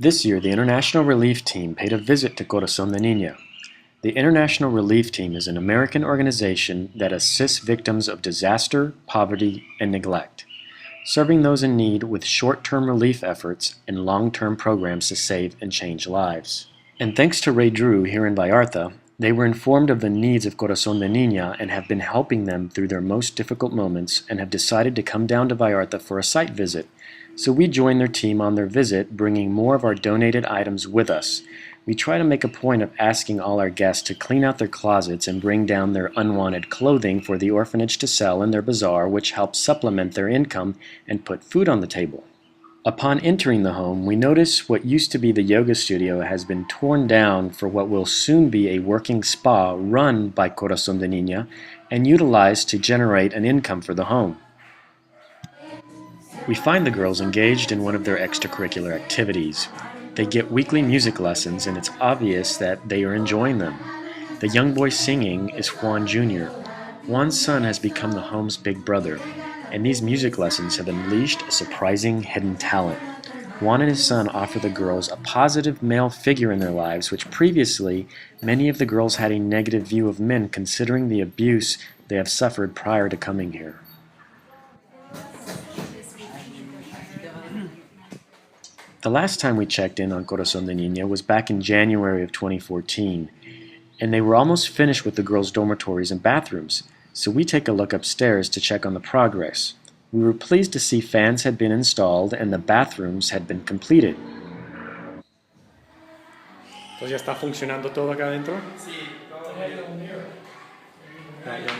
This year, the International Relief Team paid a visit to Corazon de Niña. The International Relief Team is an American organization that assists victims of disaster, poverty, and neglect, serving those in need with short-term relief efforts and long-term programs to save and change lives. And thanks to Ray Drew here in Vallarta, they were informed of the needs of Corazon de Niña and have been helping them through their most difficult moments and have decided to come down to Vallarta for a site visit. So we joined their team on their visit, bringing more of our donated items with us. We try to make a point of asking all our guests to clean out their closets and bring down their unwanted clothing for the orphanage to sell in their bazaar, which helps supplement their income and put food on the table. Upon entering the home, we notice what used to be the yoga studio has been torn down for what will soon be a working spa run by Corazon de Niña and utilized to generate an income for the home. We find the girls engaged in one of their extracurricular activities. They get weekly music lessons, and it's obvious that they are enjoying them. The young boy singing is Juan Jr. Juan's son has become the home's big brother, and these music lessons have unleashed a surprising hidden talent. Juan and his son offer the girls a positive male figure in their lives, which previously many of the girls had a negative view of men considering the abuse they have suffered prior to coming here. The last time we checked in on Corazon de Niña was back in January of 2014, and they were almost finished with the girls' dormitories and bathrooms, so we take a look upstairs to check on the progress. We were pleased to see fans had been installed and the bathrooms had been completed. Entonces ya está funcionando todo acá adentro. Sí, todo bien.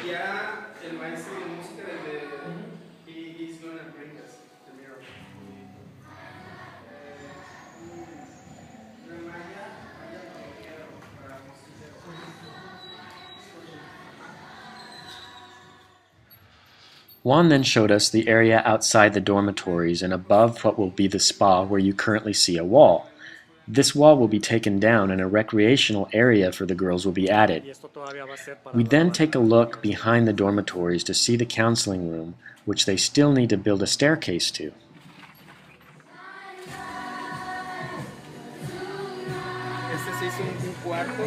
Ya el maestro de música he's gonna bring us the mirror. Juan then showed us the area outside the dormitories and above what will be the spa, where you currently see a wall. This wall will be taken down and a recreational area for the girls will be added. We then take a look behind the dormitories to see the counseling room, which they still need to build a staircase to. Este se hizo un cuarto,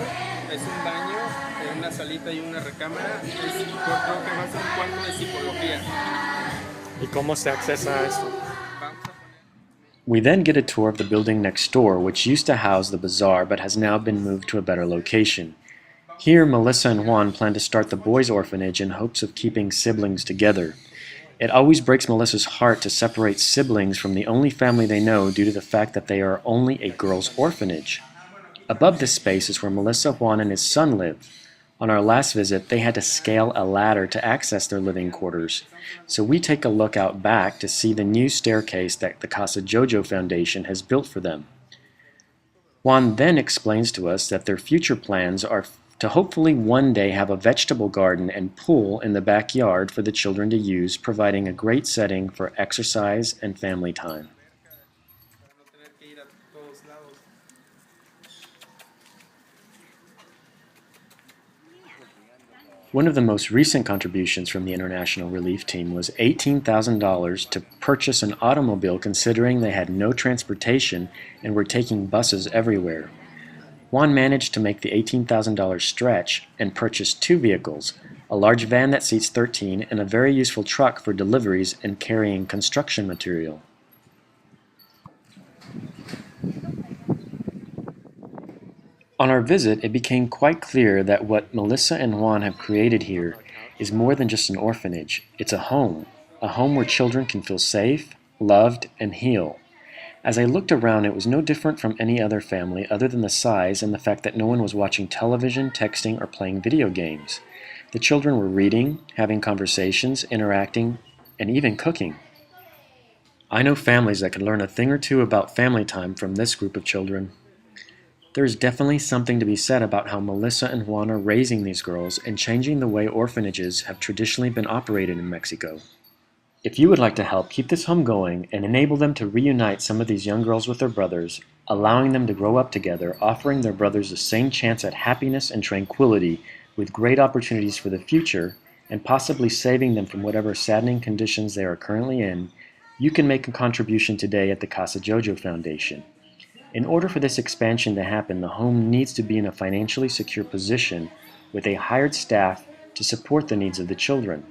es un baño, una salita y una recámara. Yo creo que va a ser un cuarto de psicología. ¿Y cómo se accesa a esto? We then get a tour of the building next door, which used to house the bazaar but has now been moved to a better location. Here, Melissa and Juan plan to start the boys' orphanage in hopes of keeping siblings together. It always breaks Melissa's heart to separate siblings from the only family they know due to the fact that they are only a girls' orphanage. Above this space is where Melissa, Juan, and his son live. On our last visit, they had to scale a ladder to access their living quarters. So we take a look out back to see the new staircase that the Casa Jojo Foundation has built for them. Juan then explains to us that their future plans are to hopefully one day have a vegetable garden and pool in the backyard for the children to use, providing a great setting for exercise and family time. One of the most recent contributions from the International Relief Team was $18,000 to purchase an automobile, considering they had no transportation and were taking buses everywhere. Juan managed to make the $18,000 stretch and purchased two vehicles, a large van that seats 13 and a very useful truck for deliveries and carrying construction material. On our visit, it became quite clear that what Melissa and Juan have created here is more than just an orphanage. It's a home where children can feel safe, loved, and heal. As I looked around, it was no different from any other family other than the size and the fact that no one was watching television, texting, or playing video games. The children were reading, having conversations, interacting, and even cooking. I know families that could learn a thing or two about family time from this group of children. There is definitely something to be said about how Melissa and Juan are raising these girls and changing the way orphanages have traditionally been operated in Mexico. If you would like to help keep this home going and enable them to reunite some of these young girls with their brothers, allowing them to grow up together, offering their brothers the same chance at happiness and tranquility with great opportunities for the future, and possibly saving them from whatever saddening conditions they are currently in, you can make a contribution today at the Casa Jojo Foundation. In order for this expansion to happen, the home needs to be in a financially secure position with a hired staff to support the needs of the children,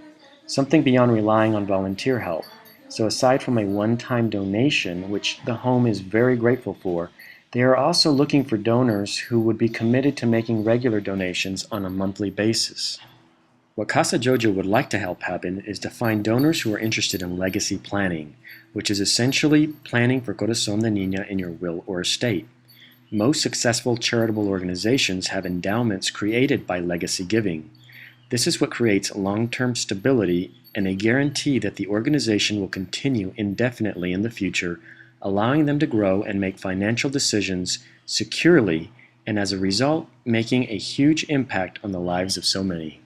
something beyond relying on volunteer help. So aside from a one-time donation, which the home is very grateful for, they are also looking for donors who would be committed to making regular donations on a monthly basis. What Casa Jojo would like to help happen is to find donors who are interested in legacy planning, which is essentially planning for Corazon de Niña in your will or estate. Most successful charitable organizations have endowments created by legacy giving. This is what creates long-term stability and a guarantee that the organization will continue indefinitely in the future, allowing them to grow and make financial decisions securely, and as a result, making a huge impact on the lives of so many.